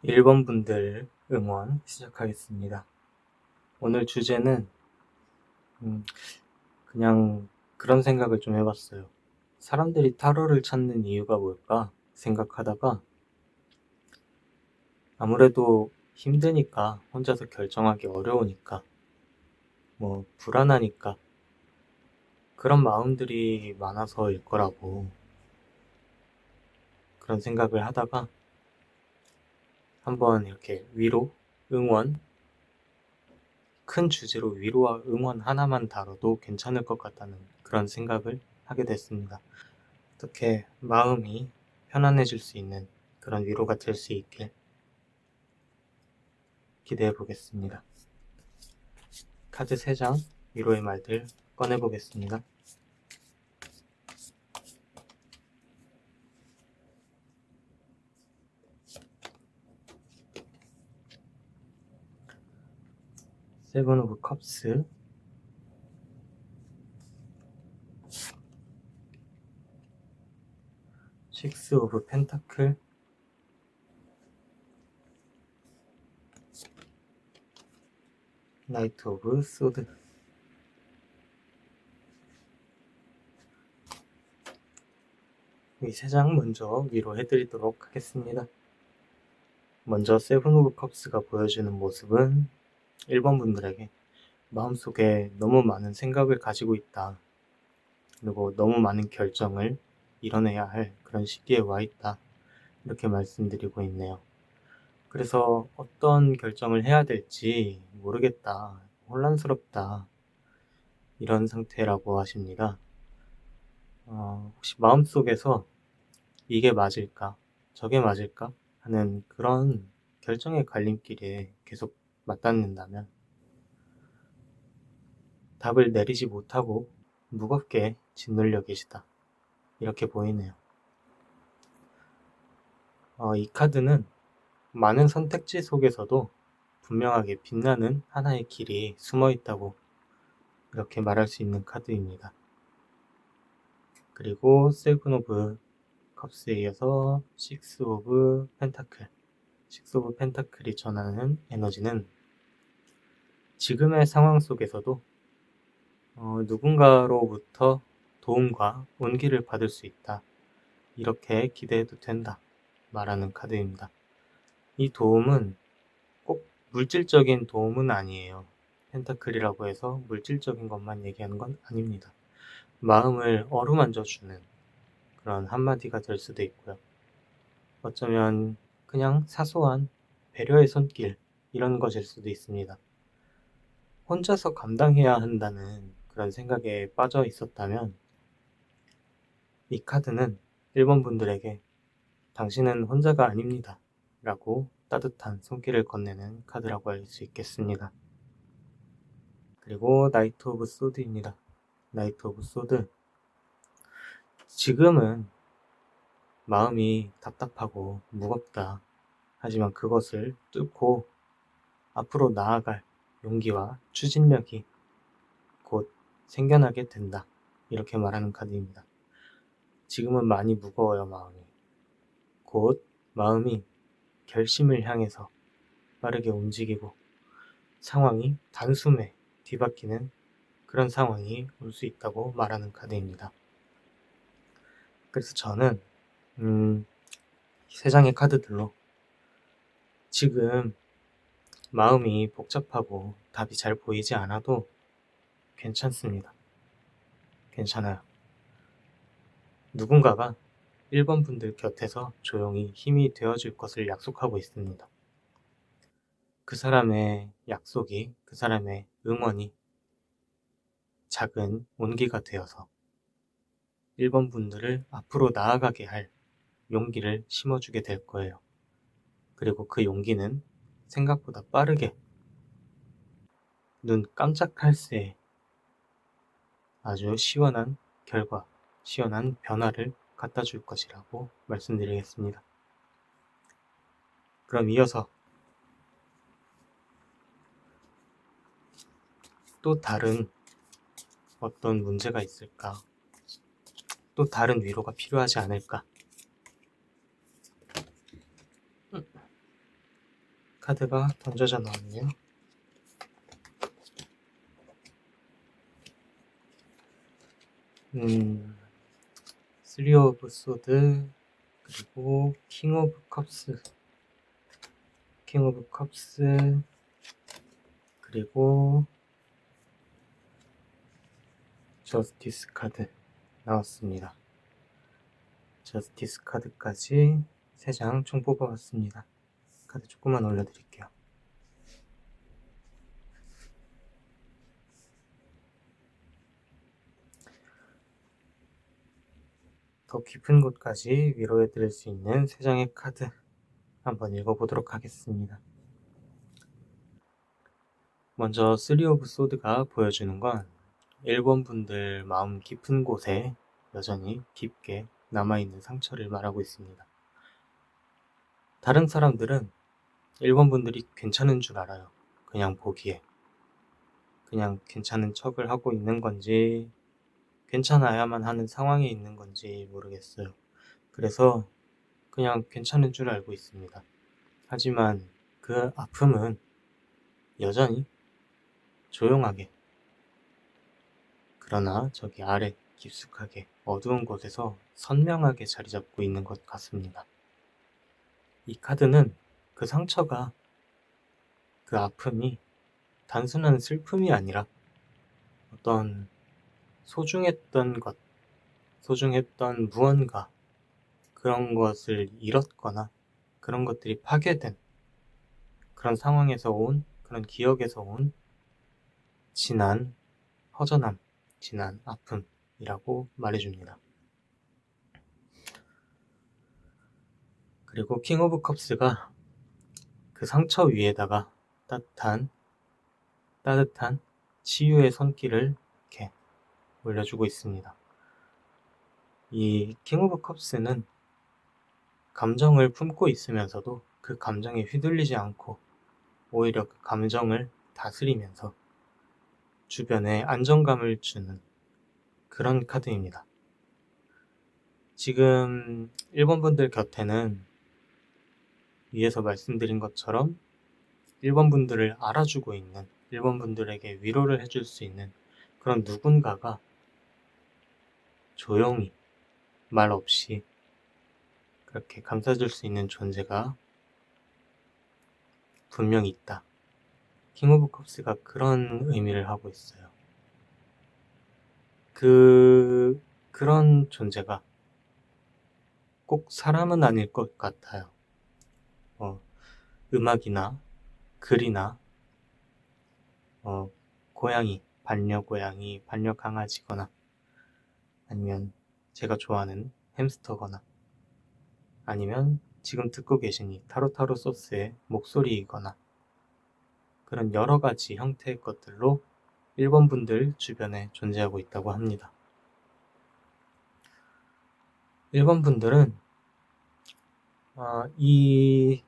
1번 분들 응원 시작하겠습니다. 오늘 주제는 그냥 그런 생각을 좀 해봤어요. 사람들이 타로를 찾는 이유가 뭘까 생각하다가 아무래도 힘드니까, 혼자서 결정하기 어려우니까, 불안하니까 그런 마음들이 많아서일 거라고, 그런 생각을 하다가 한번 이렇게 위로, 응원, 큰 주제로 위로와 응원 하나만 다뤄도 괜찮을 것 같다는 그런 생각을 하게 됐습니다. 어떻게 마음이 편안해질 수 있는 그런 위로가 될 수 있길 기대해 보겠습니다. 카드 3장 위로의 말들 꺼내 보겠습니다. 세븐 오브 컵스, 식스 오브 펜타클, 나이트 오브 소드. 이 3장 먼저 위로해 드리도록 하겠습니다. 먼저 세븐 오브 컵스가 보여주는 모습은 1번 분들에게 마음속에 너무 많은 생각을 가지고 있다, 그리고 너무 많은 결정을 이뤄내야 할 그런 시기에 와 있다, 이렇게 말씀드리고 있네요. 그래서 어떤 결정을 해야 될지 모르겠다, 혼란스럽다, 이런 상태라고 하십니다. 혹시 마음속에서 이게 맞을까, 저게 맞을까 하는 그런 결정의 갈림길에 계속 맞닿는다면 답을 내리지 못하고 무겁게 짓눌려 계시다, 이렇게 보이네요. 이 카드는 많은 선택지 속에서도 분명하게 빛나는 하나의 길이 숨어 있다고 이렇게 말할 수 있는 카드입니다. 그리고 세븐 오브 컵스에 이어서 식스 오브 펜타클, 식스 오브 펜타클이 전하는 에너지는 지금의 상황 속에서도 누군가로부터 도움과 온기를 받을 수 있다, 이렇게 기대해도 된다 말하는 카드입니다. 이 도움은 꼭 물질적인 도움은 아니에요. 펜타클이라고 해서 물질적인 것만 얘기하는 건 아닙니다. 마음을 어루만져주는 그런 한마디가 될 수도 있고요. 어쩌면 그냥 사소한 배려의 손길, 이런 것일 수도 있습니다. 혼자서 감당해야 한다는 그런 생각에 빠져 있었다면 이 카드는 1번 분들에게 당신은 혼자가 아닙니다 라고 따뜻한 손길을 건네는 카드라고 할 수 있겠습니다. 그리고 나이트 오브 소드입니다. 나이트 오브 소드, 지금은 마음이 답답하고 무겁다, 하지만 그것을 뚫고 앞으로 나아갈 용기와 추진력이 곧 생겨나게 된다, 이렇게 말하는 카드입니다. 지금은 많이 무거워요, 마음이. 곧 마음이 결심을 향해서 빠르게 움직이고 상황이 단숨에 뒤바뀌는 그런 상황이 올 수 있다고 말하는 카드입니다. 그래서 저는 세 장의 카드들로 지금 마음이 복잡하고 답이 잘 보이지 않아도 괜찮습니다. 괜찮아요. 누군가가 1번 분들 곁에서 조용히 힘이 되어줄 것을 약속하고 있습니다. 그 사람의 약속이, 그 사람의 응원이 작은 온기가 되어서 1번 분들을 앞으로 나아가게 할 용기를 심어주게 될 거예요. 그리고 그 용기는 생각보다 빠르게 눈 깜짝할 새에 아주 시원한 결과, 시원한 변화를 갖다 줄 것이라고 말씀드리겠습니다. 그럼 이어서 또 다른 어떤 문제가 있을까? 또 다른 위로가 필요하지 않을까? 카드가 던져져 나왔네요. 쓰리 오브 소드, 그리고 킹 오브 컵스, 그리고 저스티스 카드 나왔습니다. 저스티스 카드까지 3장 총 뽑아봤습니다. 카드 조금만 올려드릴게요. 더 깊은 곳까지 위로해드릴 수 있는 3장의 카드 한번 읽어보도록 하겠습니다. 먼저 3 오브 소드가 보여주는 건 1번 분들 마음 깊은 곳에 여전히 깊게 남아있는 상처를 말하고 있습니다. 다른 사람들은 1번 분들이 괜찮은 줄 알아요. 그냥 보기에. 그냥 괜찮은 척을 하고 있는 건지 괜찮아야만 하는 상황에 있는 건지 모르겠어요. 그래서 그냥 괜찮은 줄 알고 있습니다. 하지만 그 아픔은 여전히 조용하게, 그러나 저기 아래 깊숙하게 어두운 곳에서 선명하게 자리 잡고 있는 것 같습니다. 이 카드는 그 상처가, 그 아픔이 단순한 슬픔이 아니라 어떤 소중했던 것, 소중했던 무언가, 그런 것을 잃었거나 그런 것들이 파괴된 그런 상황에서 온, 그런 기억에서 온 진한 허전함, 진한 아픔이라고 말해줍니다. 그리고 킹 오브 컵스가 그 상처 위에다가 따뜻한 치유의 손길을 이렇게 올려주고 있습니다. 이 킹 오브 컵스는 감정을 품고 있으면서도 그 감정에 휘둘리지 않고 오히려 그 감정을 다스리면서 주변에 안정감을 주는 그런 카드입니다. 지금 1번 분들 곁에는 위에서 말씀드린 것처럼 1번 분들을 알아주고 있는, 1번 분들에게 위로를 해줄 수 있는 그런 누군가가 조용히 말 없이 그렇게 감싸줄 수 있는 존재가 분명히 있다. 킹 오브 컵스가 그런 의미를 하고 있어요. 그런 존재가 꼭 사람은 아닐 것 같아요. 음악이나 글이나 고양이, 반려고양이, 반려강아지거나 아니면 제가 좋아하는 햄스터거나 아니면 지금 듣고 계신 이 타로타로 소스의 목소리이거나 그런 여러 가지 형태의 것들로 1번 분들 주변에 존재하고 있다고 합니다. 1번 분들은 이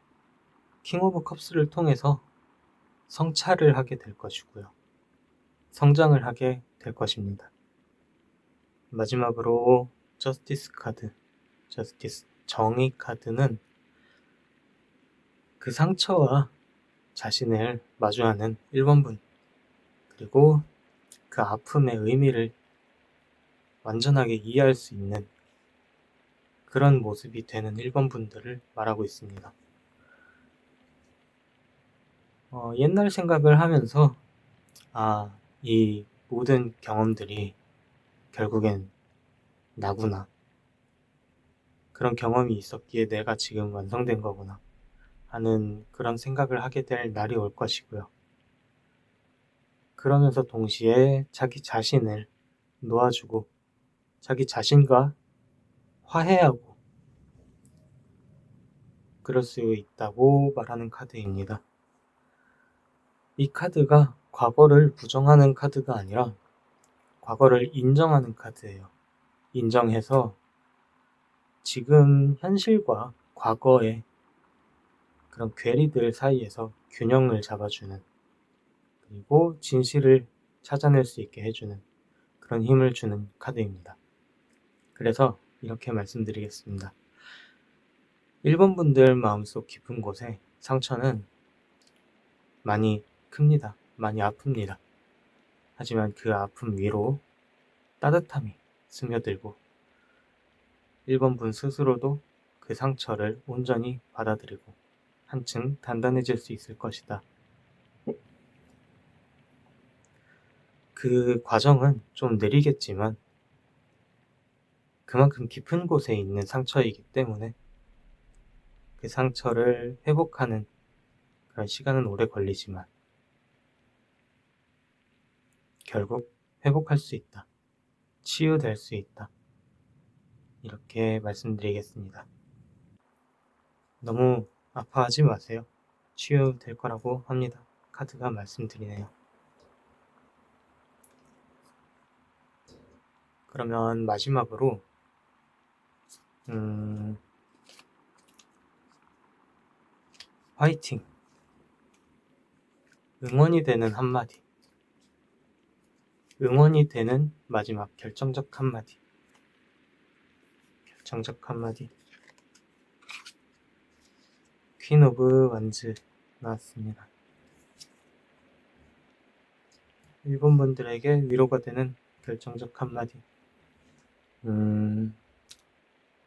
킹 오브 컵스를 통해서 성찰을 하게 될 것이고요. 성장을 하게 될 것입니다. 마지막으로 저스티스 카드, 저스티스 정의 카드는 그 상처와 자신을 마주하는 1번 분, 그리고 그 아픔의 의미를 완전하게 이해할 수 있는 그런 모습이 되는 1번 분들을 말하고 있습니다. 옛날 생각을 하면서 이 모든 경험들이 결국엔 나구나. 그런 경험이 있었기에 내가 지금 완성된 거구나 하는 그런 생각을 하게 될 날이 올 것이고요. 그러면서 동시에 자기 자신을 놓아주고 자기 자신과 화해하고 그럴 수 있다고 말하는 카드입니다. 이 카드가 과거를 부정하는 카드가 아니라 과거를 인정하는 카드예요. 인정해서 지금 현실과 과거의 그런 괴리들 사이에서 균형을 잡아주는, 그리고 진실을 찾아낼 수 있게 해주는 그런 힘을 주는 카드입니다. 그래서 이렇게 말씀드리겠습니다. 1번 분들 마음속 깊은 곳에 상처는 많이 큽니다. 많이 아픕니다. 하지만 그 아픔 위로 따뜻함이 스며들고 1번 분 스스로도 그 상처를 온전히 받아들이고 한층 단단해질 수 있을 것이다. 그 과정은 좀 느리겠지만 그만큼 깊은 곳에 있는 상처이기 때문에 그 상처를 회복하는 그런 시간은 오래 걸리지만 결국 회복할 수 있다. 치유될 수 있다. 이렇게 말씀드리겠습니다. 너무 아파하지 마세요. 치유될 거라고 합니다. 카드가 말씀드리네요. 그러면 마지막으로 화이팅! 응원이 되는 한마디. 응원이 되는 마지막 결정적 한마디. 결정적 한마디. 퀸 오브 완즈 나왔습니다. 일본 분들에게 위로가 되는 결정적 한마디.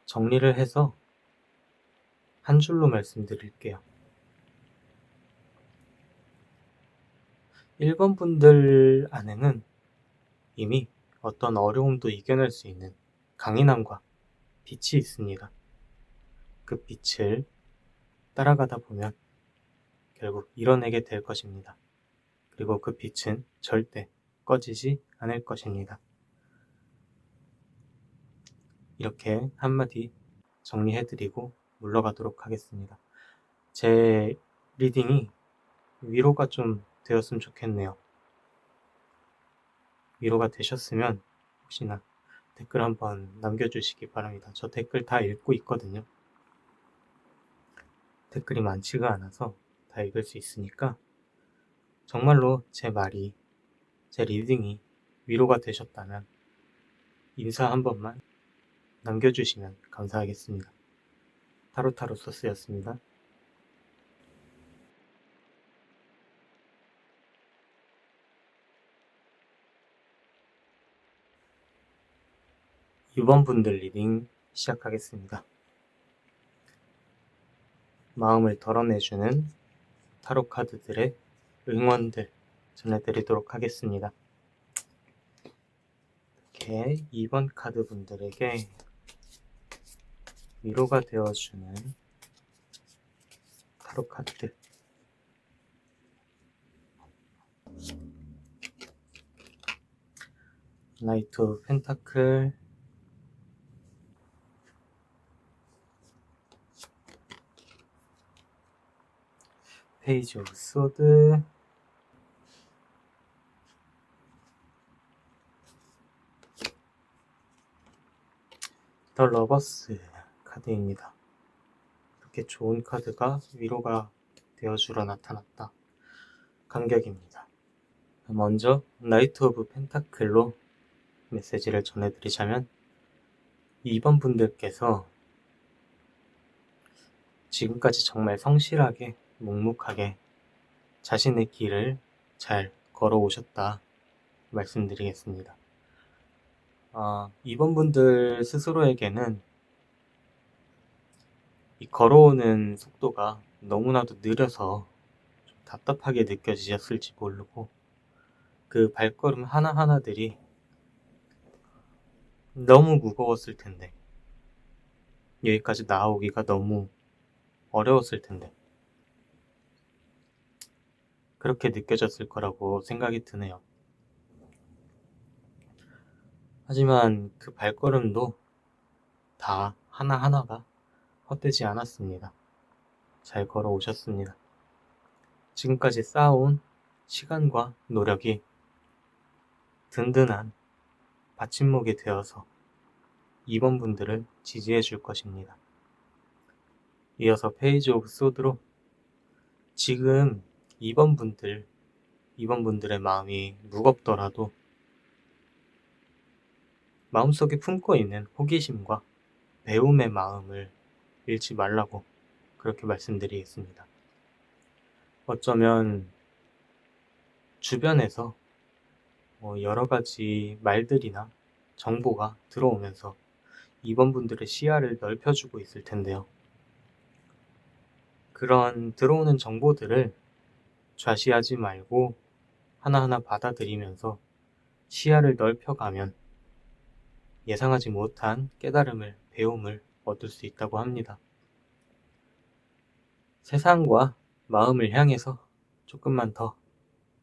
정리를 해서 한 줄로 말씀드릴게요. 1번 분들 안에는 이미 어떤 어려움도 이겨낼 수 있는 강인함과 빛이 있습니다. 그 빛을 따라가다 보면 결국 이뤄내게 될 것입니다. 그리고 그 빛은 절대 꺼지지 않을 것입니다. 이렇게 한마디 정리해드리고 물러가도록 하겠습니다. 제 리딩이 위로가 좀 되었으면 좋겠네요. 위로가 되셨으면 혹시나 댓글 한번 남겨주시기 바랍니다. 저 댓글 다 읽고 있거든요. 댓글이 많지가 않아서 다 읽을 수 있으니까 정말로 제 말이, 제 리딩이 위로가 되셨다면 인사 한 번만 남겨주시면 감사하겠습니다. 타로타로 소스였습니다. 이번 분들 리딩 시작하겠습니다. 마음을 덜어내주는 타로 카드들의 응원들 전해드리도록 하겠습니다. 이렇게 2번 카드 분들에게 위로가 되어주는 타로 카드들. 나이트 오브 펜타클, 페이지 오브 소드, 더 러버스 카드입니다. 이렇게 좋은 카드가 위로가 되어주러 나타났다. 감격입니다. 먼저 나이트 오브 펜타클로 메시지를 전해드리자면 2번 분들께서 지금까지 정말 성실하게 묵묵하게 자신의 길을 잘 걸어오셨다 말씀드리겠습니다. 2번 분들 스스로에게는 이 걸어오는 속도가 너무나도 느려서 좀 답답하게 느껴지셨을지 모르고 그 발걸음 하나하나들이 너무 무거웠을 텐데, 여기까지 나오기가 너무 어려웠을 텐데 그렇게 느껴졌을 거라고 생각이 드네요. 하지만 그 발걸음도 다 하나하나가 헛되지 않았습니다. 잘 걸어오셨습니다. 지금까지 쌓아온 시간과 노력이 든든한 받침목이 되어서 2번 분들을 지지해 줄 것입니다. 이어서 페이지 오브 소드로 지금 2번 분들의 마음이 무겁더라도 마음속에 품고 있는 호기심과 배움의 마음을 잃지 말라고 그렇게 말씀드리겠습니다. 어쩌면 주변에서 여러 가지 말들이나 정보가 들어오면서 2번 분들의 시야를 넓혀주고 있을 텐데요. 그런 들어오는 정보들을 좌시하지 말고 하나하나 받아들이면서 시야를 넓혀가면 예상하지 못한 깨달음을, 배움을 얻을 수 있다고 합니다. 세상과 마음을 향해서 조금만 더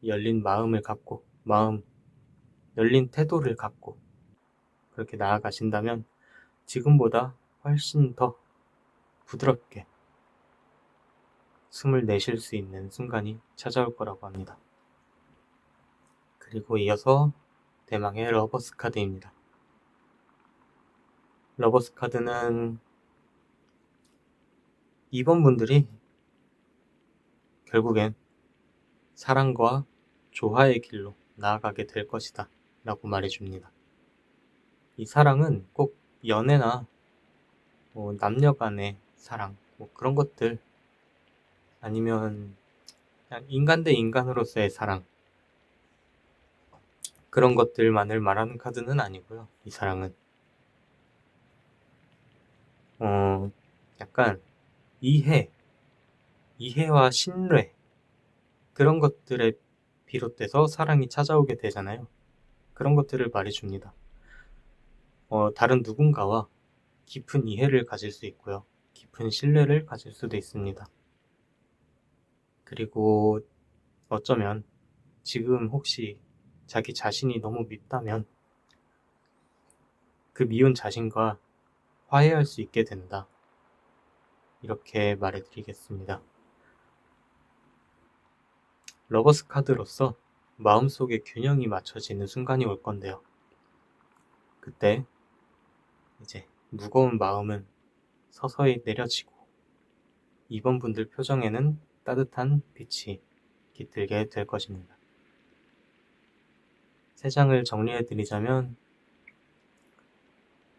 열린 마음을 갖고, 열린 태도를 갖고 그렇게 나아가신다면 지금보다 훨씬 더 부드럽게 숨을 내쉴 수 있는 순간이 찾아올 거라고 합니다. 그리고 이어서 대망의 러버스 카드입니다. 러버스 카드는 2번 분들이 결국엔 사랑과 조화의 길로 나아가게 될 것이다 라고 말해줍니다. 이 사랑은 꼭 연애나 남녀 간의 사랑 그런 것들, 아니면 그냥 인간 대 인간으로서의 사랑, 그런 것들만을 말하는 카드는 아니고요. 이 사랑은 약간 이해와 신뢰, 그런 것들에 비롯돼서 사랑이 찾아오게 되잖아요. 그런 것들을 말해줍니다. 다른 누군가와 깊은 이해를 가질 수 있고요. 깊은 신뢰를 가질 수도 있습니다. 그리고 어쩌면 지금 혹시 자기 자신이 너무 밉다면 그 미운 자신과 화해할 수 있게 된다. 이렇게 말해드리겠습니다. 러버스 카드로서 마음속에 균형이 맞춰지는 순간이 올 건데요. 그때 이제 무거운 마음은 서서히 내려지고 2번 분들 표정에는 따뜻한 빛이 깃들게 될 것입니다. 3장을 정리해드리자면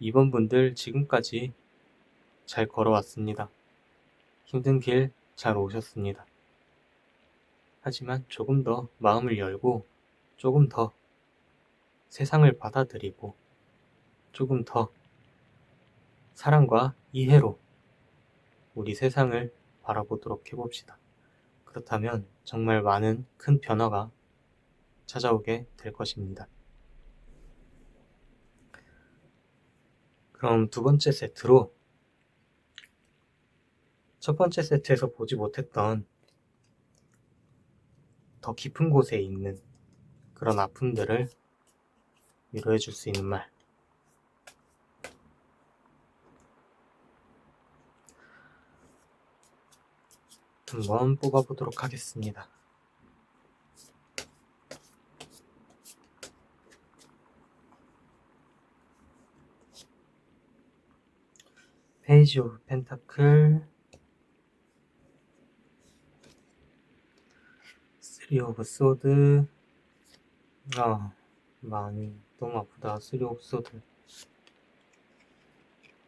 2번 분들 지금까지 잘 걸어왔습니다. 힘든 길 잘 오셨습니다. 하지만 조금 더 마음을 열고 조금 더 세상을 받아들이고 조금 더 사랑과 이해로 우리 세상을 바라보도록 해봅시다. 그렇다면 정말 많은 큰 변화가 찾아오게 될 것입니다. 그럼 두 번째 세트로 첫 번째 세트에서 보지 못했던 더 깊은 곳에 있는 그런 아픔들을 위로해 줄 수 있는 말, 한번 뽑아보도록 하겠습니다. 페이지 오브 펜타클, 3 오브 소드. 많이 너무 아프다. 3 오브 소드.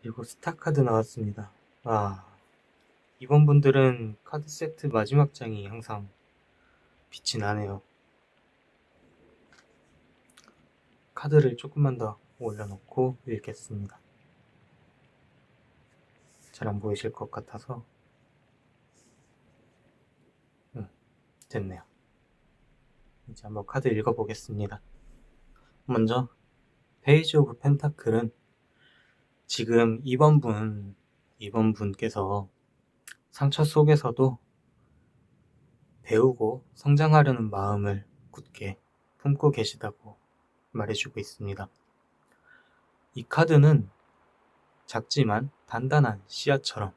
그리고 스타 카드 나왔습니다. 이번 분들은 카드 세트 마지막 장이 항상 빛이 나네요. 카드를 조금만 더 올려놓고 읽겠습니다. 잘 안 보이실 것 같아서. 됐네요. 이제 한번 카드 읽어보겠습니다. 먼저 페이지 오브 펜타클은 지금 2번 분께서 상처 속에서도 배우고 성장하려는 마음을 굳게 품고 계시다고 말해주고 있습니다. 이 카드는 작지만 단단한 씨앗처럼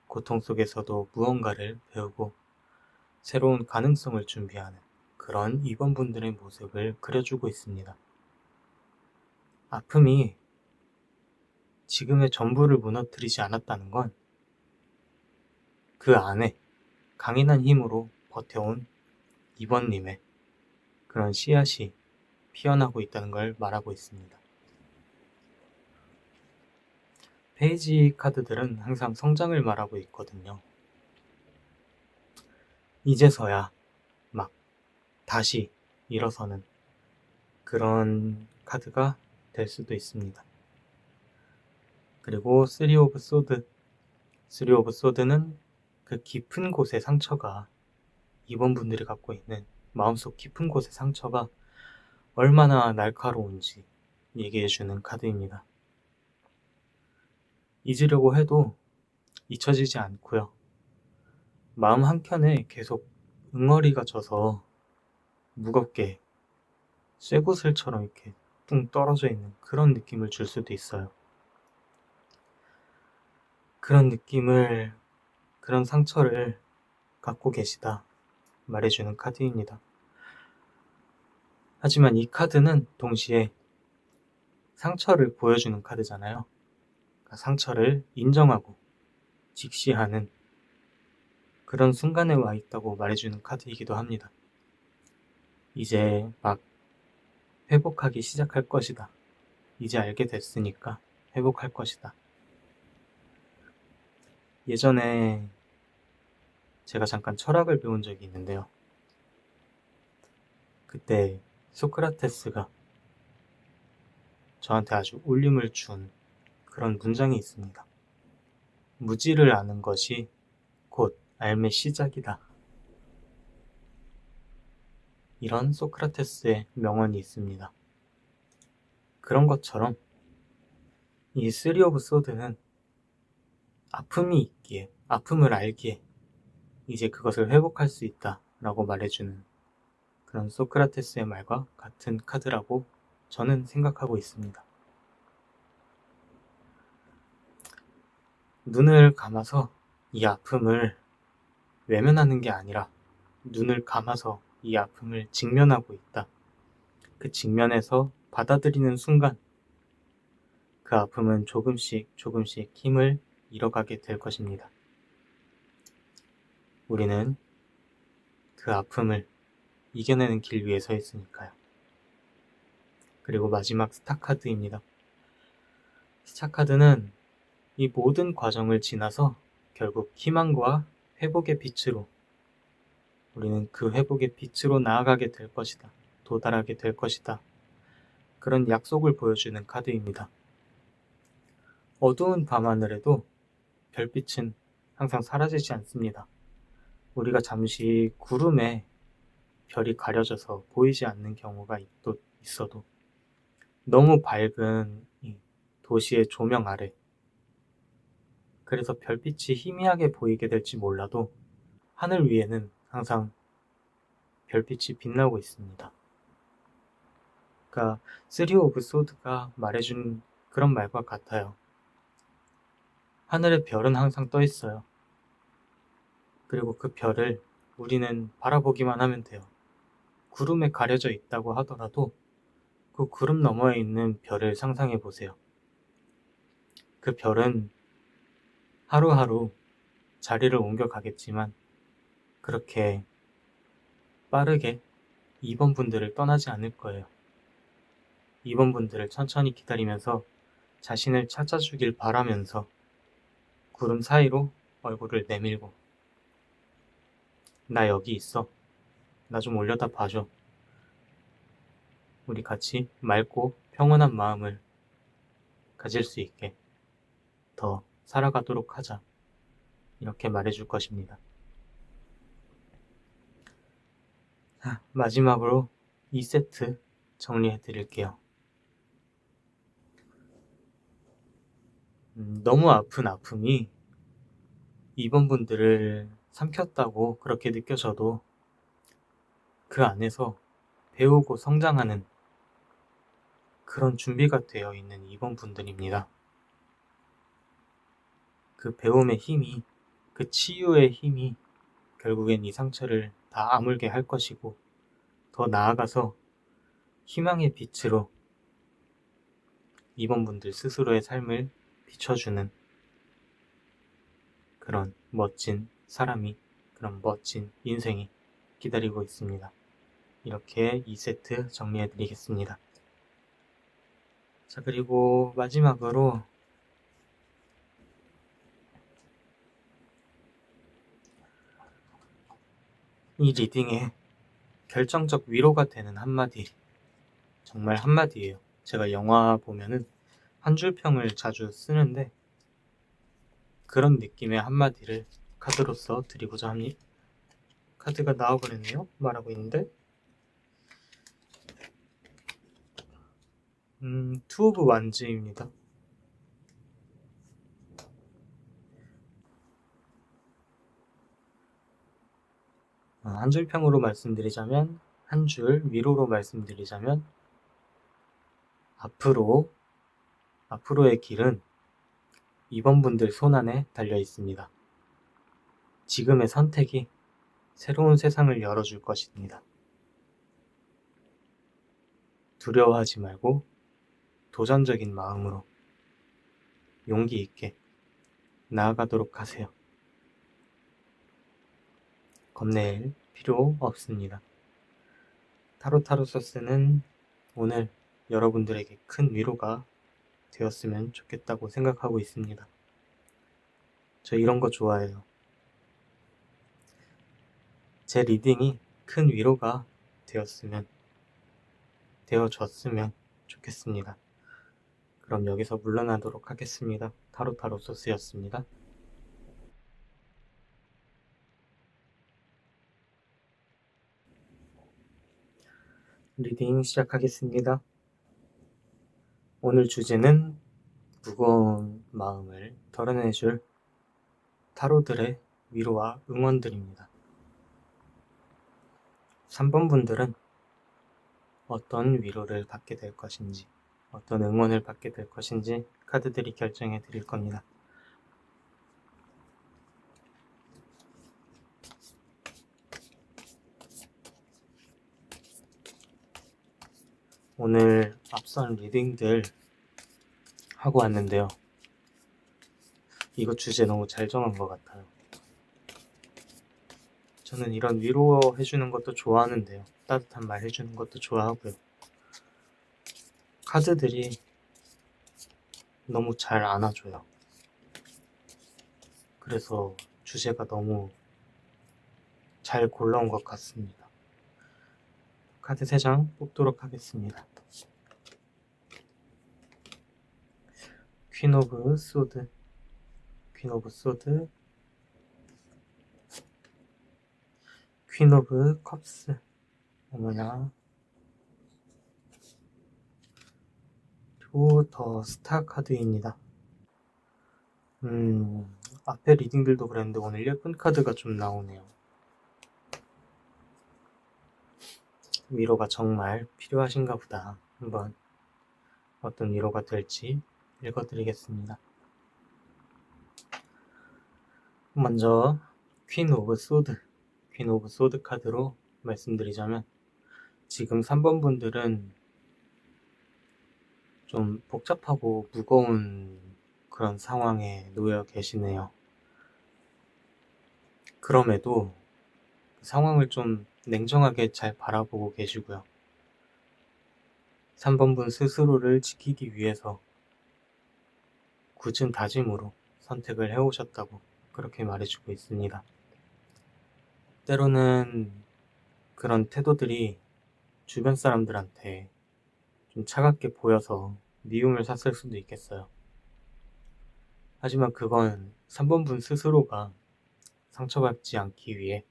고통 속에서도 무언가를 배우고 새로운 가능성을 준비하는 그런 2번 분들의 모습을 그려주고 있습니다. 아픔이 지금의 전부를 무너뜨리지 않았다는 건 그 안에 강인한 힘으로 버텨온 2번님의 그런 씨앗이 피어나고 있다는 걸 말하고 있습니다. 페이지 카드들은 항상 성장을 말하고 있거든요. 이제서야 막 다시 일어서는 그런 카드가 될 수도 있습니다. 그리고 3 오브 소드. 3 오브 소드는 그 깊은 곳의 상처가, 2번 분들이 갖고 있는 마음속 깊은 곳의 상처가 얼마나 날카로운지 얘기해주는 카드입니다. 잊으려고 해도 잊혀지지 않고요. 마음 한켠에 계속 응어리가 져서 무겁게 쇠구슬처럼 이렇게 뚱 떨어져 있는 그런 느낌을 줄 수도 있어요. 그런 느낌을, 그런 상처를 갖고 계시다 말해주는 카드입니다. 하지만 이 카드는 동시에 상처를 보여주는 카드잖아요. 그러니까 상처를 인정하고 직시하는 그런 순간에 와 있다고 말해주는 카드이기도 합니다. 이제 막 회복하기 시작할 것이다. 이제 알게 됐으니까 회복할 것이다. 예전에 제가 잠깐 철학을 배운 적이 있는데요. 그때 소크라테스가 저한테 아주 울림을 준 그런 문장이 있습니다. 무지를 아는 것이 곧 삶의 시작이다. 이런 소크라테스의 명언이 있습니다. 그런 것처럼 이 3 오브 소드는 아픔이 있기에, 아픔을 알기에 이제 그것을 회복할 수 있다 라고 말해주는 그런 소크라테스의 말과 같은 카드라고 저는 생각하고 있습니다. 눈을 감아서 이 아픔을 외면하는 게 아니라 눈을 감아서 이 아픔을 직면하고 있다. 그 직면에서 받아들이는 순간 그 아픔은 조금씩 조금씩 힘을 잃어가게 될 것입니다. 우리는 그 아픔을 이겨내는 길 위에 서 있으니까요. 그리고 마지막 스타카드입니다. 스타카드는 이 모든 과정을 지나서 결국 희망과 회복의 빛으로, 우리는 그 회복의 빛으로 나아가게 될 것이다. 도달하게 될 것이다. 그런 약속을 보여주는 카드입니다. 어두운 밤하늘에도 별빛은 항상 사라지지 않습니다. 우리가 잠시 구름에 별이 가려져서 보이지 않는 경우가 있어도 너무 밝은 이 도시의 조명 아래, 그래서 별빛이 희미하게 보이게 될지 몰라도 하늘 위에는 항상 별빛이 빛나고 있습니다. 그러니까 3 오브 소드가 말해준 그런 말과 같아요. 하늘에 별은 항상 떠 있어요. 그리고 그 별을 우리는 바라보기만 하면 돼요. 구름에 가려져 있다고 하더라도 그 구름 너머에 있는 별을 상상해 보세요. 그 별은 하루하루 자리를 옮겨가겠지만 그렇게 빠르게 2번 분들을 떠나지 않을 거예요. 2번 분들을 천천히 기다리면서 자신을 찾아주길 바라면서 구름 사이로 얼굴을 내밀고, 나 여기 있어. 나 좀 올려다 봐줘. 우리 같이 맑고 평온한 마음을 가질 수 있게 더 살아가도록 하자. 이렇게 말해줄 것입니다. 자, 마지막으로 2세트 정리해 드릴게요. 너무 아픈 아픔이 2번 분들을 삼켰다고 그렇게 느껴져도 그 안에서 배우고 성장하는 그런 준비가 되어 있는 2번 분들입니다. 그 배움의 힘이, 그 치유의 힘이 결국엔 이 상처를 다 아물게 할 것이고, 더 나아가서 희망의 빛으로 2번 분들 스스로의 삶을 비춰주는 그런 멋진 사람이, 그런 멋진 인생이 기다리고 있습니다. 이렇게 2세트 정리해 드리겠습니다. 자, 그리고 마지막으로 이 리딩의 결정적 위로가 되는 한마디, 정말 한마디예요. 제가 영화 보면은 한 줄 평을 자주 쓰는데 그런 느낌의 한마디를 카드로서 드리고자 합니다. 카드가 나와버렸네요. 말하고 있는데 투 오브 완즈입니다. 한 줄 평으로 말씀드리자면, 한 줄 위로로 말씀드리자면, 앞으로의 길은 2번 분들 손안에 달려 있습니다. 지금의 선택이 새로운 세상을 열어줄 것입니다. 두려워하지 말고 도전적인 마음으로 용기 있게 나아가도록 하세요. 겁낼 필요 없습니다. 타로타로서스는 오늘 여러분들에게 큰 위로가 되었으면 좋겠다고 생각하고 있습니다. 저 이런 거 좋아해요. 제 리딩이 큰 위로가 되어줬으면 좋겠습니다. 그럼 여기서 물러나도록 하겠습니다. 타로타로소스였습니다. 리딩 시작하겠습니다. 오늘 주제는 무거운 마음을 덜어내줄 타로들의 위로와 응원들입니다. 3번 분들은 어떤 위로를 받게 될 것인지, 어떤 응원을 받게 될 것인지 카드들이 결정해 드릴 겁니다. 오늘 앞선 리딩들 하고 왔는데요. 이거 주제 너무 잘 정한 것 같아요. 저는 이런 위로해주는 것도 좋아하는데요. 따뜻한 말 해주는 것도 좋아하고요. 카드들이 너무 잘 안아줘요. 그래서 주제가 너무 잘 골라온 것 같습니다. 카드 3장 뽑도록 하겠습니다. 퀸 오브 소드, 퀸 오브 소드, 퀸 오브 컵스, 어머나, 그리고 더 스타 카드입니다. 앞에 리딩들도 그랬는데 오늘 예쁜 카드가 좀 나오네요. 위로가 정말 필요하신가 보다. 한번 어떤 위로가 될지 읽어드리겠습니다. 먼저 퀸 오브 소드 카드로 말씀드리자면, 지금 3번 분들은 좀 복잡하고 무거운 그런 상황에 놓여 계시네요. 그럼에도 상황을 좀 냉정하게 잘 바라보고 계시고요. 3번 분 스스로를 지키기 위해서 굳은 다짐으로 선택을 해오셨다고 그렇게 말해주고 있습니다. 때로는 그런 태도들이 주변 사람들한테 좀 차갑게 보여서 미움을 샀을 수도 있겠어요. 하지만 그건 3번 분 스스로가 상처받지 않기 위해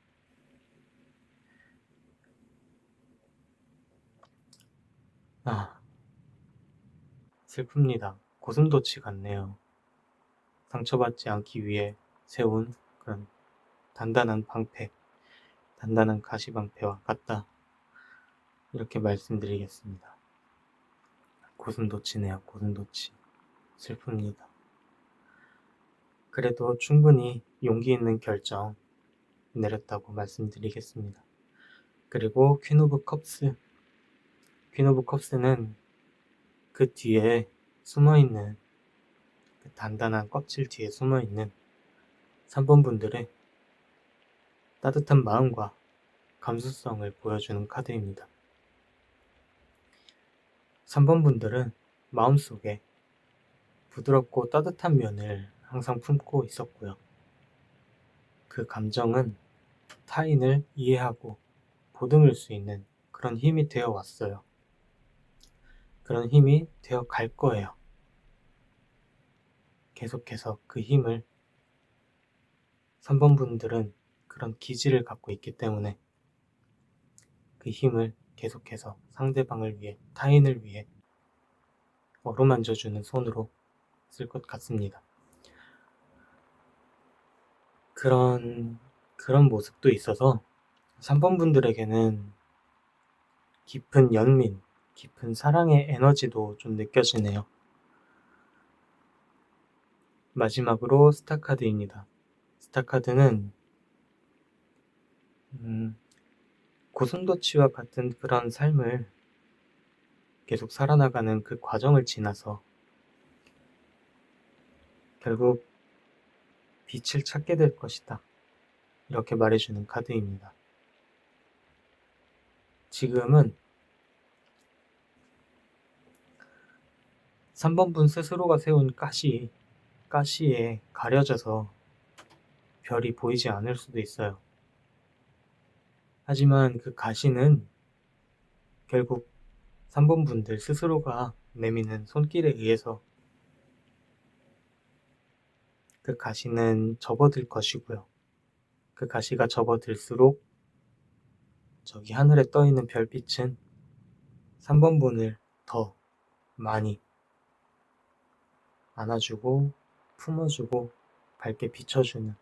슬픕니다. 고슴도치 같네요. 상처받지 않기 위해 세운 그런 단단한 방패, 단단한 가시방패와 같다. 이렇게 말씀드리겠습니다. 고슴도치네요. 고슴도치. 슬픕니다. 그래도 충분히 용기 있는 결정 내렸다고 말씀드리겠습니다. 그리고 퀸 오브 컵스는 그 뒤에 숨어있는, 그 단단한 껍질 뒤에 숨어있는 3번 분들의 따뜻한 마음과 감수성을 보여주는 카드입니다. 3번 분들은 마음속에 부드럽고 따뜻한 면을 항상 품고 있었고요. 그 감정은 타인을 이해하고 보듬을 수 있는 그런 힘이 되어 왔어요. 그런 힘이 되어 갈 거예요. 계속해서 그 힘을 3번 분들은 그런 기질을 갖고 있기 때문에 그 힘을 계속해서 상대방을 위해, 타인을 위해 어루만져주는 손으로 쓸 것 같습니다. 그런 모습도 있어서 3번 분들에게는 깊은 연민, 깊은 사랑의 에너지도 좀 느껴지네요. 마지막으로 스타카드입니다. 스타카드는 고슴도치와 같은 그런 삶을 계속 살아나가는 그 과정을 지나서 결국 빛을 찾게 될 것이다. 이렇게 말해주는 카드입니다. 지금은 3번 분 스스로가 세운 가시에 가려져서 별이 보이지 않을 수도 있어요. 하지만 그 가시는 결국 3번 분들 스스로가 내미는 손길에 의해서 그 가시는 접어들 것이고요. 그 가시가 접어들수록 저기 하늘에 떠있는 별빛은 3번 분을 더 많이 안아주고 품어주고 밝게 비춰주는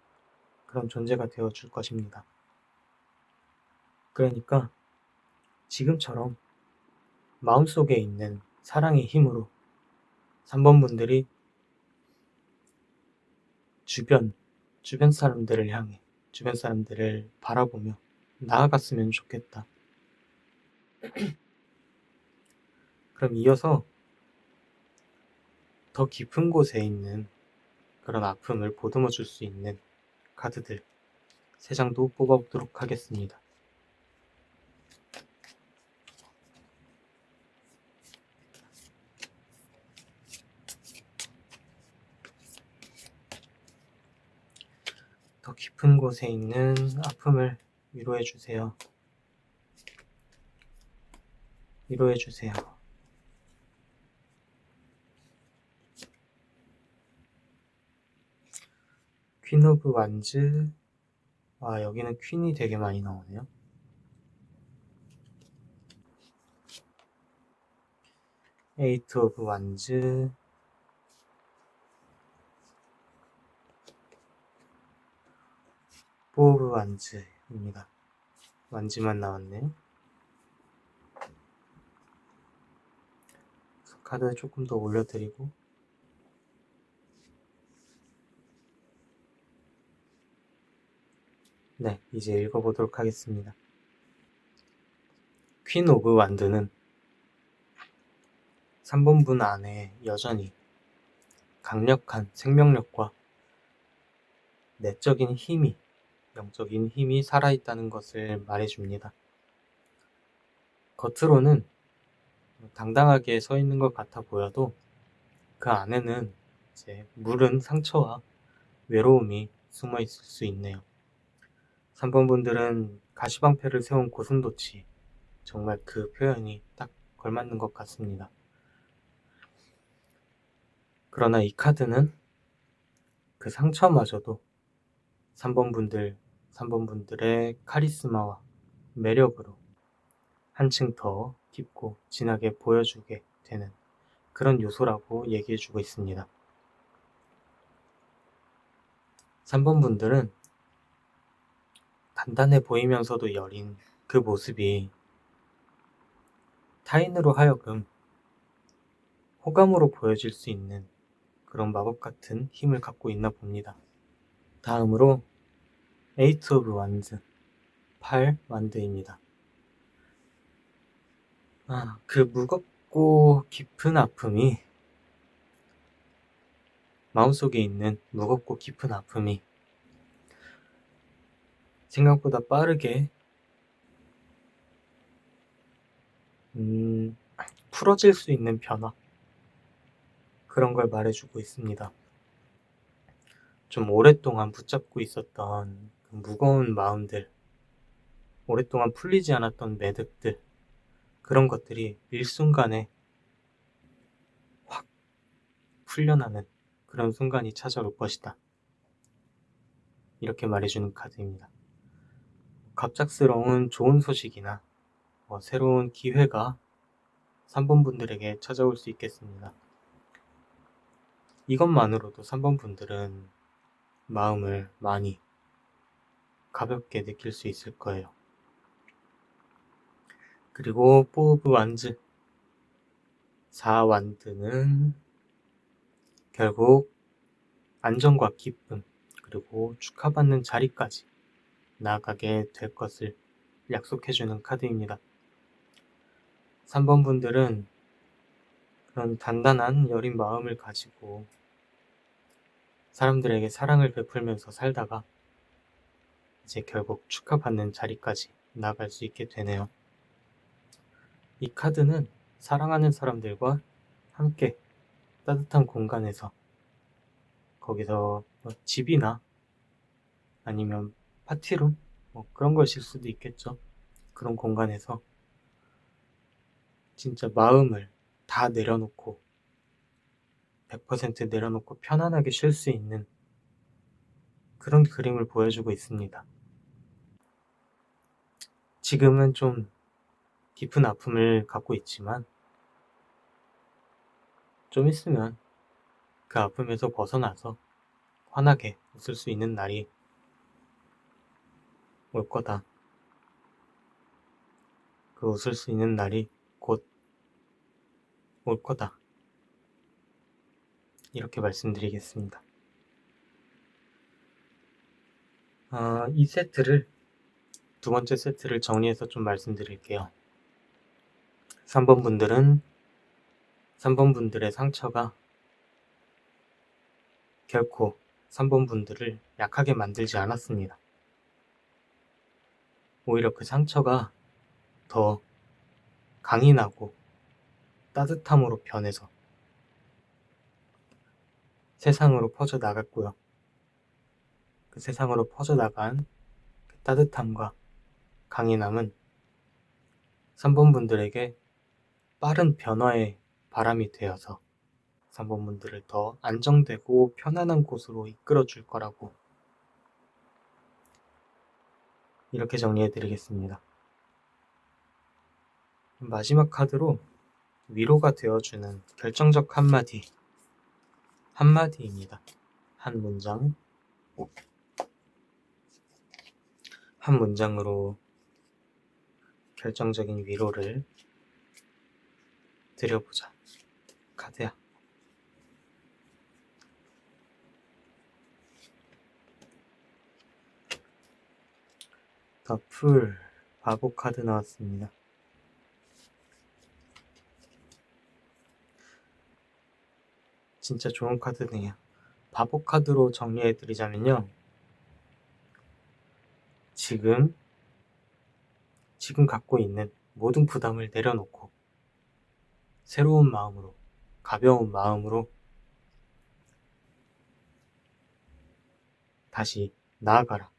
그런 존재가 되어줄 것입니다. 그러니까 지금처럼 마음속에 있는 사랑의 힘으로 3번 분들이 주변 사람들을 향해, 주변 사람들을 바라보며 나아갔으면 좋겠다. 그럼 이어서 더 깊은 곳에 있는 그런 아픔을 보듬어 줄 수 있는 카드들 3장도 뽑아보도록 하겠습니다. 더 깊은 곳에 있는 아픔을 위로해주세요. 위로해주세요. 퀸 오브 완즈. 여기는 퀸이 되게 많이 나오네요. 에이트 오브 완즈. 포 오브 완즈입니다. 완즈만 나왔네요. 카드 조금 더 올려드리고 네, 이제 읽어보도록 하겠습니다. 퀸 오브 완드는 3번 분 안에 여전히 강력한 생명력과 내적인 힘이, 영적인 힘이 살아있다는 것을 말해줍니다. 겉으로는 당당하게 서 있는 것 같아 보여도 그 안에는 이제 물은 상처와 외로움이 숨어 있을 수 있네요. 3번 분들은 가시방패를 세운 고슴도치, 정말 그 표현이 딱 걸맞는 것 같습니다. 그러나 이 카드는 그 상처마저도 3번 분들의 카리스마와 매력으로 한층 더 깊고 진하게 보여주게 되는 그런 요소라고 얘기해주고 있습니다. 3번 분들은 단단해 보이면서도 여린 그 모습이 타인으로 하여금 호감으로 보여질 수 있는 그런 마법 같은 힘을 갖고 있나 봅니다. 다음으로 에이트 오브 완드, 8 완드입니다. 그 무겁고 깊은 아픔이, 마음속에 있는 무겁고 깊은 아픔이 생각보다 빠르게 풀어질 수 있는 변화, 그런 걸 말해주고 있습니다. 좀 오랫동안 붙잡고 있었던 그 무거운 마음들, 오랫동안 풀리지 않았던 매듭들, 그런 것들이 일순간에 확 풀려나는 그런 순간이 찾아올 것이다. 이렇게 말해주는 카드입니다. 갑작스러운 좋은 소식이나 새로운 기회가 3번 분들에게 찾아올 수 있겠습니다. 이것만으로도 3번 분들은 마음을 많이 가볍게 느낄 수 있을 거예요. 그리고 4 완즈 4완드는 결국 안정과 기쁨 그리고 축하받는 자리까지 나아가게 될 것을 약속해주는 카드입니다. 3번 분들은 그런 단단한 여린 마음을 가지고 사람들에게 사랑을 베풀면서 살다가 이제 결국 축하받는 자리까지 나아갈 수 있게 되네요. 이 카드는 사랑하는 사람들과 함께 따뜻한 공간에서 거기서 집이나 아니면 파티룸 그런 것일 수도 있겠죠. 그런 공간에서 진짜 마음을 다 내려놓고 100% 내려놓고 편안하게 쉴 수 있는 그런 그림을 보여주고 있습니다. 지금은 좀 깊은 아픔을 갖고 있지만 좀 있으면 그 아픔에서 벗어나서 환하게 웃을 수 있는 날이 올 거다. 그 웃을 수 있는 날이 곧 올 거다. 이렇게 말씀드리겠습니다. 이 세트를 두 번째 세트를 정리해서 좀 말씀드릴게요. 3번 분들은 3번 분들의 상처가 결코 3번 분들을 약하게 만들지 않았습니다. 오히려 그 상처가 더 강인하고 따뜻함으로 변해서 세상으로 퍼져나갔고요. 그 세상으로 퍼져나간 그 따뜻함과 강인함은 3번 분들에게 빠른 변화의 바람이 되어서 3번 분들을 더 안정되고 편안한 곳으로 이끌어 줄 거라고 이렇게 정리해 드리겠습니다. 마지막 카드로 위로가 되어주는 결정적 한마디입니다. 한 문장으로 결정적인 위로를 드려보자. 카드야. 더 풀 바보 카드 나왔습니다. 진짜 좋은 카드네요. 바보 카드로 정리해 드리자면요. 지금 갖고 있는 모든 부담을 내려놓고 새로운 마음으로, 가벼운 마음으로 다시 나아가라.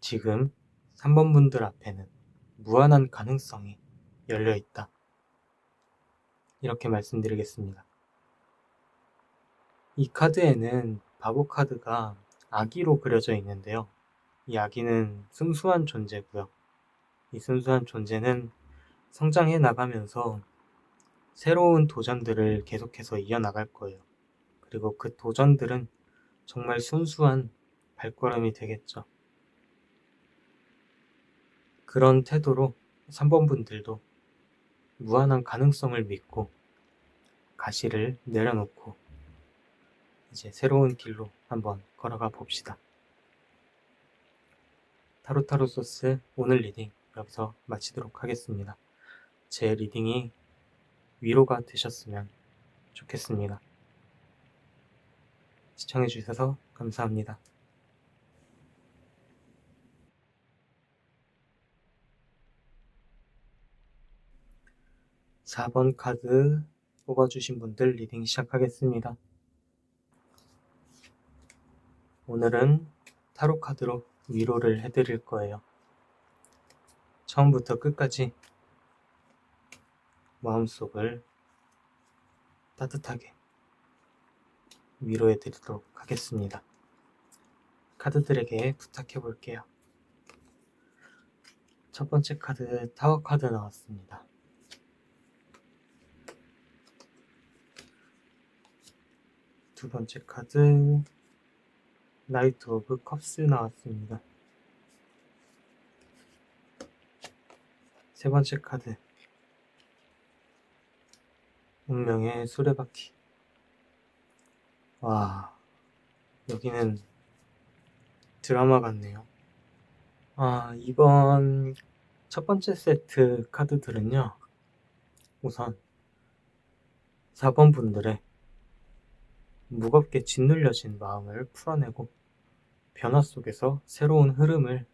지금 3번 분들 앞에는 무한한 가능성이 열려 있다. 이렇게 말씀드리겠습니다. 이 카드에는 바보 카드가 아기로 그려져 있는데요. 이 아기는 순수한 존재고요. 이 순수한 존재는 성장해 나가면서 새로운 도전들을 계속해서 이어나갈 거예요. 그리고 그 도전들은 정말 순수한 발걸음이 되겠죠. 그런 태도로 3번 분들도 무한한 가능성을 믿고 가시를 내려놓고 이제 새로운 길로 한번 걸어가 봅시다. 타로타로 소스 오늘 리딩 여기서 마치도록 하겠습니다. 제 리딩이 위로가 되셨으면 좋겠습니다. 시청해주셔서 감사합니다. 4번 카드 뽑아주신 분들 리딩 시작하겠습니다. 오늘은 타로 카드로 위로를 해드릴 거예요. 처음부터 끝까지 마음속을 따뜻하게 위로해 드리도록 하겠습니다. 카드들에게 부탁해 볼게요. 첫 번째 카드, 타워 카드 나왔습니다. 두 번째 카드, 나이트 오브 컵스 나왔습니다. 세 번째 카드, 운명의 수레바퀴. 와, 여기는 드라마 같네요. 이번 첫 번째 세트 카드들은요, 우선 4번 분들의 무겁게 짓눌려진 마음을 풀어내고 변화 속에서 새로운 흐름을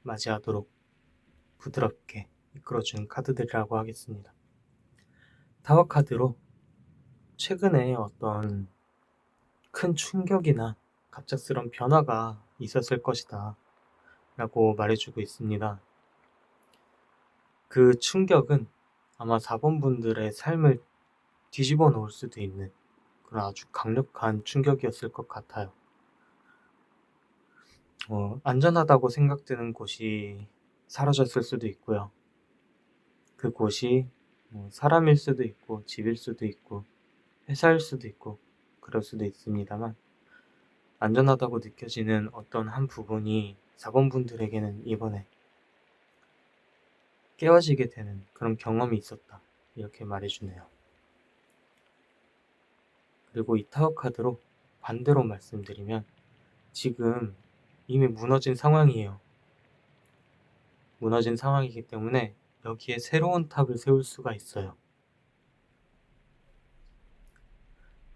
맞이하도록 부드럽게 이끌어준 카드들이라고 하겠습니다. 타워 카드로 최근에 어떤 큰 충격이나 갑작스런 변화가 있었을 것이다 라고 말해주고 있습니다. 그 충격은 아마 4번 분들의 삶을 뒤집어 놓을 수도 있는 그런 아주 강력한 충격이었을 것 같아요. 안전하다고 생각되는 곳이 사라졌을 수도 있고요. 그 곳이 사람일 수도 있고 집일 수도 있고 회사일 수도 있고 그럴 수도 있습니다만, 안전하다고 느껴지는 어떤 한 부분이 4번 분들에게는 이번에 깨어지게 되는 그런 경험이 있었다, 이렇게 말해주네요. 그리고 이 타워 카드로 반대로 말씀드리면 지금 이미 무너진 상황이에요. 무너진 상황이기 때문에 여기에 새로운 탑을 세울 수가 있어요.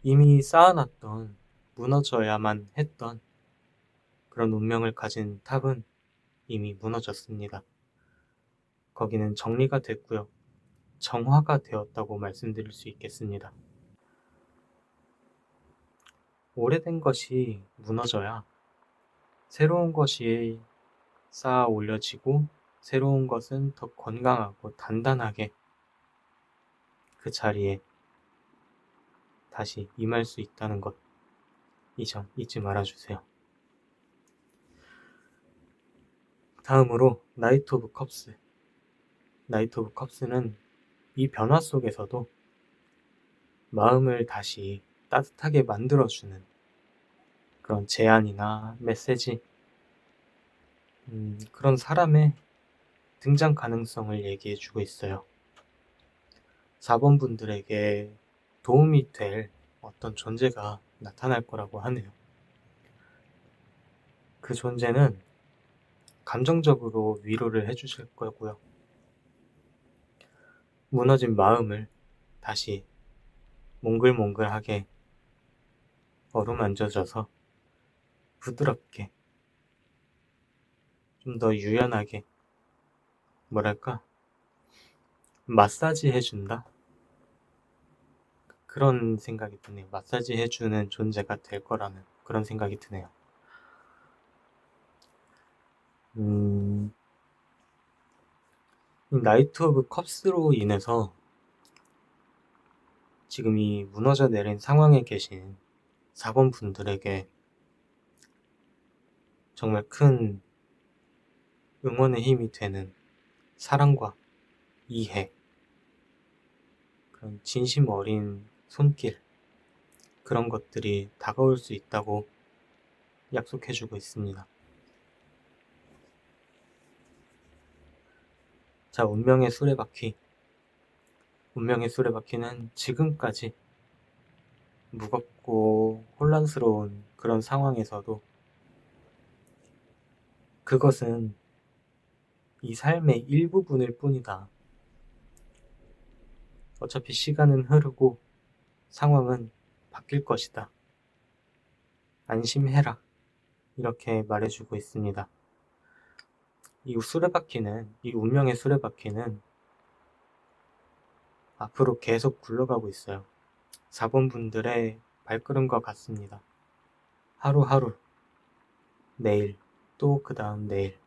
이미 쌓아놨던, 무너져야만 했던 그런 운명을 가진 탑은 이미 무너졌습니다. 거기는 정리가 됐고요. 정화가 되었다고 말씀드릴 수 있겠습니다. 오래된 것이 무너져야 새로운 것이 쌓아 올려지고 새로운 것은 더 건강하고 단단하게 그 자리에 다시 임할 수 있다는 것, 이 점 잊지 말아주세요. 다음으로 나이트 오브 컵스. 나이트 오브 컵스는 이 변화 속에서도 마음을 다시 따뜻하게 만들어주는 그런 제안이나 메시지, 그런 사람의 등장 가능성을 얘기해주고 있어요. 4번 분들에게 도움이 될 어떤 존재가 나타날 거라고 하네요. 그 존재는 감정적으로 위로를 해주실 거고요. 무너진 마음을 다시 몽글몽글하게 어루만져줘서 부드럽게, 좀 더 유연하게, 뭐랄까, 마사지 해준다? 그런 생각이 드네요. 마사지 해주는 존재가 될 거라는 그런 생각이 드네요. 이 나이트 오브 컵스로 인해서 지금 이 무너져 내린 상황에 계신 4번 분들에게 정말 큰 응원의 힘이 되는 사랑과 이해, 그런 진심 어린 손길, 그런 것들이 다가올 수 있다고 약속해주고 있습니다. 자, 운명의 수레바퀴. 운명의 수레바퀴는 지금까지 무겁고 혼란스러운 그런 상황에서도 그것은 이 삶의 일부분일 뿐이다. 어차피 시간은 흐르고 상황은 바뀔 것이다. 안심해라. 이렇게 말해주고 있습니다. 이 수레바퀴는, 이 운명의 수레바퀴는 앞으로 계속 굴러가고 있어요. 4번 분들의 발걸음과 같습니다. 하루하루, 내일, 또 그 다음 내일,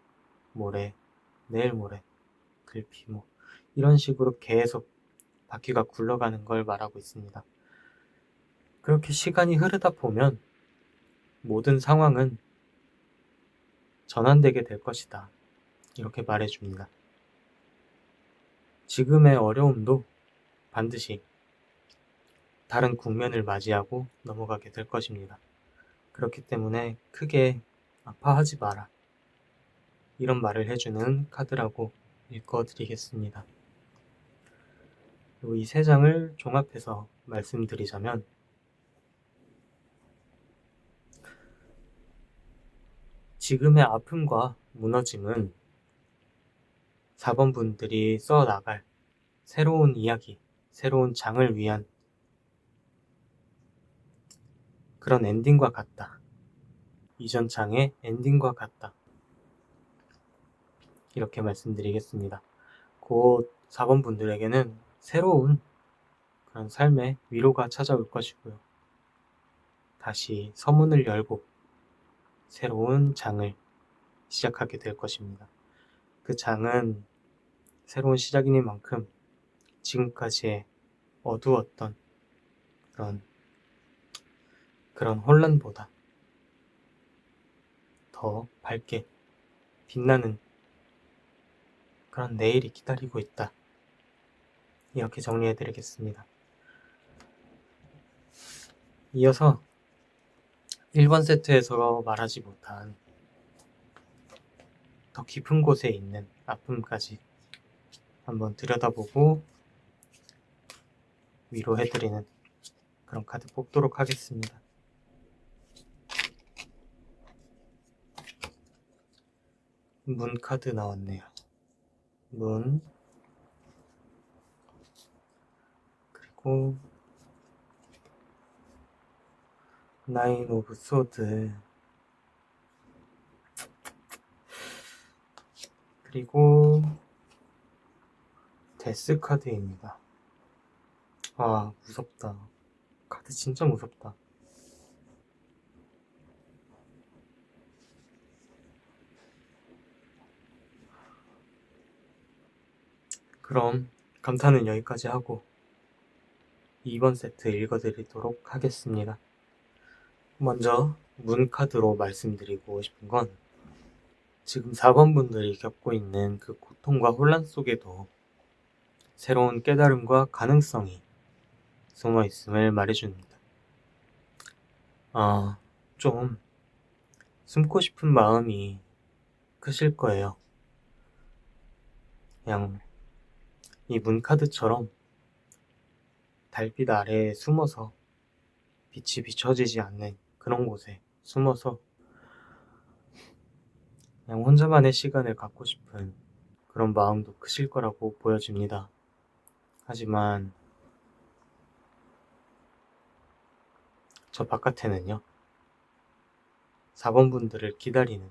모레, 내일 모레, 글피 이런 식으로 계속 바퀴가 굴러가는 걸 말하고 있습니다. 그렇게 시간이 흐르다 보면 모든 상황은 전환되게 될 것이다. 이렇게 말해줍니다. 지금의 어려움도 반드시 다른 국면을 맞이하고 넘어가게 될 것입니다. 그렇기 때문에 크게 아파하지 마라. 이런 말을 해주는 카드라고 읽어드리겠습니다. 그리고 이 세 장을 종합해서 말씀드리자면 지금의 아픔과 무너짐은 4번 분들이 써나갈 새로운 이야기, 새로운 장을 위한 그런 엔딩과 같다. 이전 장의 엔딩과 같다. 이렇게 말씀드리겠습니다. 곧 4번 분들에게는 새로운 그런 삶의 위로가 찾아올 것이고요. 다시 서문을 열고 새로운 장을 시작하게 될 것입니다. 그 장은 새로운 시작이니만큼 지금까지의 어두웠던 그런 혼란보다 더 밝게 빛나는 그런 내일이 기다리고 있다. 이렇게 정리해드리겠습니다. 이어서 1번 세트에서 말하지 못한 더 깊은 곳에 있는 아픔까지 한번 들여다보고 위로해드리는 그런 카드 뽑도록 하겠습니다. 문 카드 나왔네요. 문, 그리고 나인 오브 소드, 그리고 데스 카드입니다. 아, 무섭다. 카드 진짜 무섭다. 그럼 감탄은 여기까지 하고 2번 세트 읽어드리도록 하겠습니다. 먼저 문 카드로 말씀드리고 싶은 건 지금 4번 분들이 겪고 있는 그 고통과 혼란 속에도 새로운 깨달음과 가능성이 숨어 있음을 말해줍니다. 좀 숨고 싶은 마음이 크실 거예요. 그냥 이 문카드처럼 달빛 아래에 숨어서 빛이 비춰지지 않는 그런 곳에 숨어서 그냥 혼자만의 시간을 갖고 싶은 그런 마음도 크실 거라고 보여집니다. 하지만 저 바깥에는요, 4번 분들을 기다리는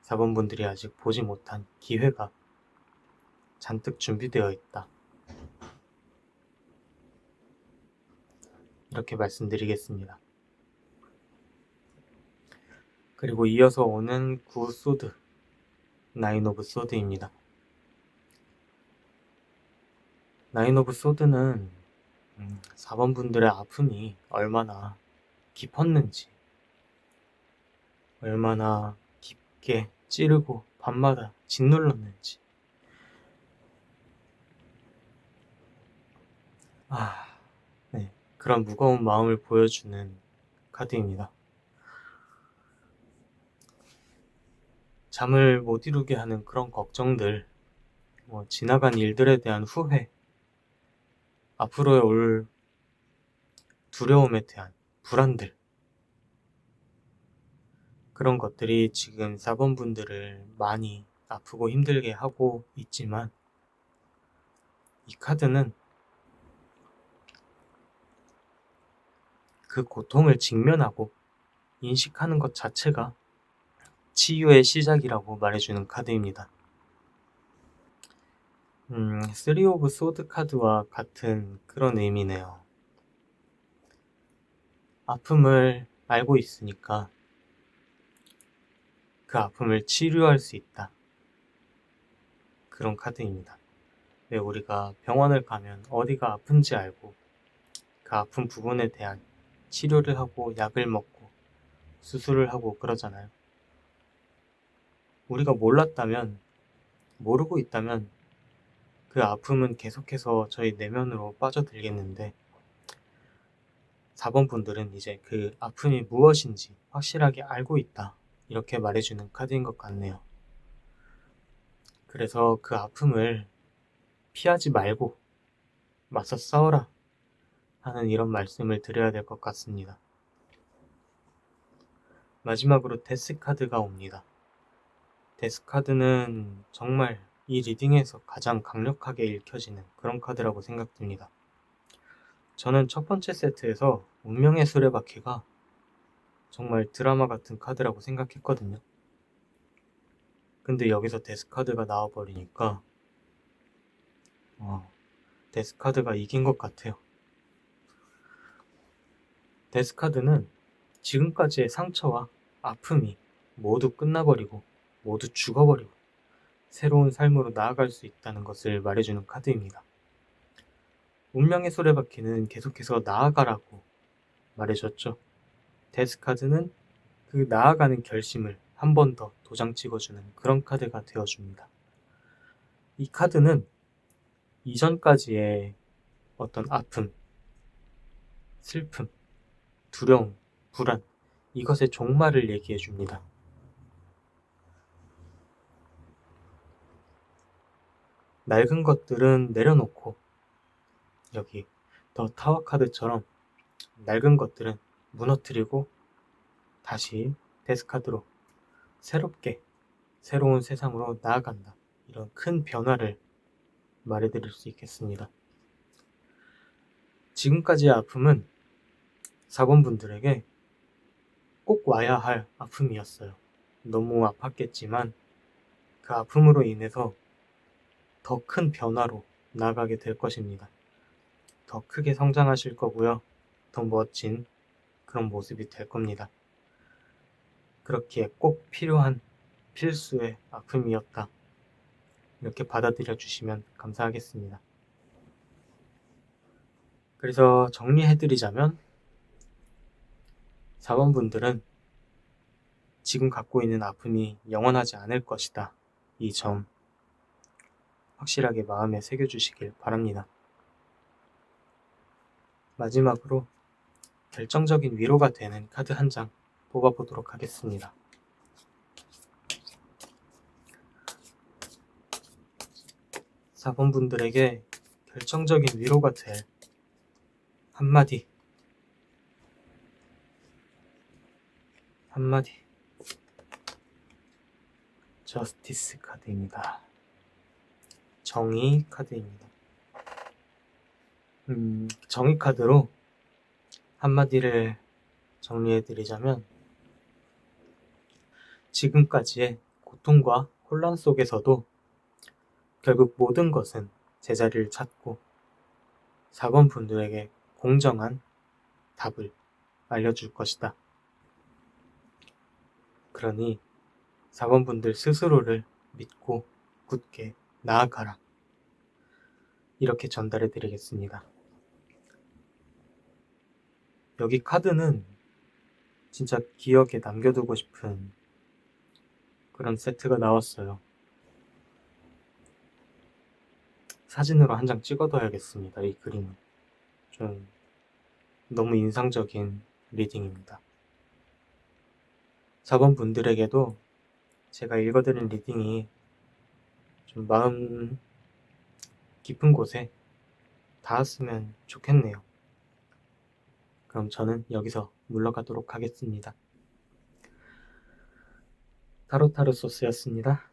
4번 분들이 아직 보지 못한 기회가 잔뜩 준비되어 있다. 이렇게 말씀드리겠습니다. 그리고 이어서 오는 9 소드, 나인 오브 소드입니다. 나인 오브 소드는 4번 분들의 아픔이 얼마나 깊었는지, 얼마나 깊게 찌르고 밤마다 짓눌렀는지, 네, 그런 무거운 마음을 보여주는 카드입니다. 잠을 못 이루게 하는 그런 걱정들, 지나간 일들에 대한 후회, 앞으로의 올 두려움에 대한 불안들, 그런 것들이 지금 4번 분들을 많이 아프고 힘들게 하고 있지만 이 카드는 그 고통을 직면하고 인식하는 것 자체가 치유의 시작이라고 말해주는 카드입니다. 3 오브 소드 카드와 같은 그런 의미네요. 아픔을 알고 있으니까 그 아픔을 치료할 수 있다. 그런 카드입니다. 왜 우리가 병원을 가면 어디가 아픈지 알고 그 아픈 부분에 대한 치료를 하고 약을 먹고 수술을 하고 그러잖아요. 우리가 모르고 있다면 그 아픔은 계속해서 저희 내면으로 빠져들겠는데 4번 분들은 이제 그 아픔이 무엇인지 확실하게 알고 있다. 이렇게 말해주는 카드인 것 같네요. 그래서 그 아픔을 피하지 말고 맞서 싸워라 하는 이런 말씀을 드려야 될 것 같습니다. 마지막으로 데스 카드가 옵니다. 데스 카드는 정말 이 리딩에서 가장 강력하게 읽혀지는 그런 카드라고 생각됩니다. 저는 첫 번째 세트에서 운명의 수레바퀴가 정말 드라마 같은 카드라고 생각했거든요. 근데 여기서 데스 카드가 나와버리니까 데스 카드가 이긴 것 같아요. 데스 카드는 지금까지의 상처와 아픔이 모두 끝나버리고 모두 죽어버리고 새로운 삶으로 나아갈 수 있다는 것을 말해주는 카드입니다. 운명의 수레바퀴는 계속해서 나아가라고 말해줬죠. 데스 카드는 그 나아가는 결심을 한 번 더 도장 찍어주는 그런 카드가 되어줍니다. 이 카드는 이전까지의 어떤 아픔, 슬픔, 두려움, 불안, 이것의 종말을 얘기해줍니다. 낡은 것들은 내려놓고 여기 더 타워 카드처럼 낡은 것들은 무너뜨리고 다시 데스 카드로 새롭게 새로운 세상으로 나아간다. 이런 큰 변화를 말해드릴 수 있겠습니다. 지금까지의 아픔은 4번 분들에게 꼭 와야 할 아픔이었어요. 너무 아팠겠지만 그 아픔으로 인해서 더 큰 변화로 나아가게 될 것입니다. 더 크게 성장하실 거고요. 더 멋진 그런 모습이 될 겁니다. 그렇기에 꼭 필요한 필수의 아픔이었다. 이렇게 받아들여 주시면 감사하겠습니다. 그래서 정리해드리자면 4번 분들은 지금 갖고 있는 아픔이 영원하지 않을 것이다. 이 점 확실하게 마음에 새겨주시길 바랍니다. 마지막으로 결정적인 위로가 되는 카드 한 장 뽑아보도록 하겠습니다. (4번) 분들에게 결정적인 위로가 될 한마디 저스티스 카드입니다. 정의 카드입니다. 정의 카드로 한마디를 정리해드리자면 지금까지의 고통과 혼란 속에서도 결국 모든 것은 제자리를 찾고 4번 분들에게 공정한 답을 알려줄 것이다. 그러니 4번 분들 스스로를 믿고 굳게 나아가라. 이렇게 전달해 드리겠습니다. 여기 카드는 진짜 기억에 남겨두고 싶은 그런 세트가 나왔어요. 사진으로 한 장 찍어둬야겠습니다. 이 그림은 좀 너무 인상적인 리딩입니다. 4번 분들에게도 제가 읽어드린 리딩이 좀 마음 깊은 곳에 닿았으면 좋겠네요. 그럼 저는 여기서 물러가도록 하겠습니다. 타로타로소스였습니다.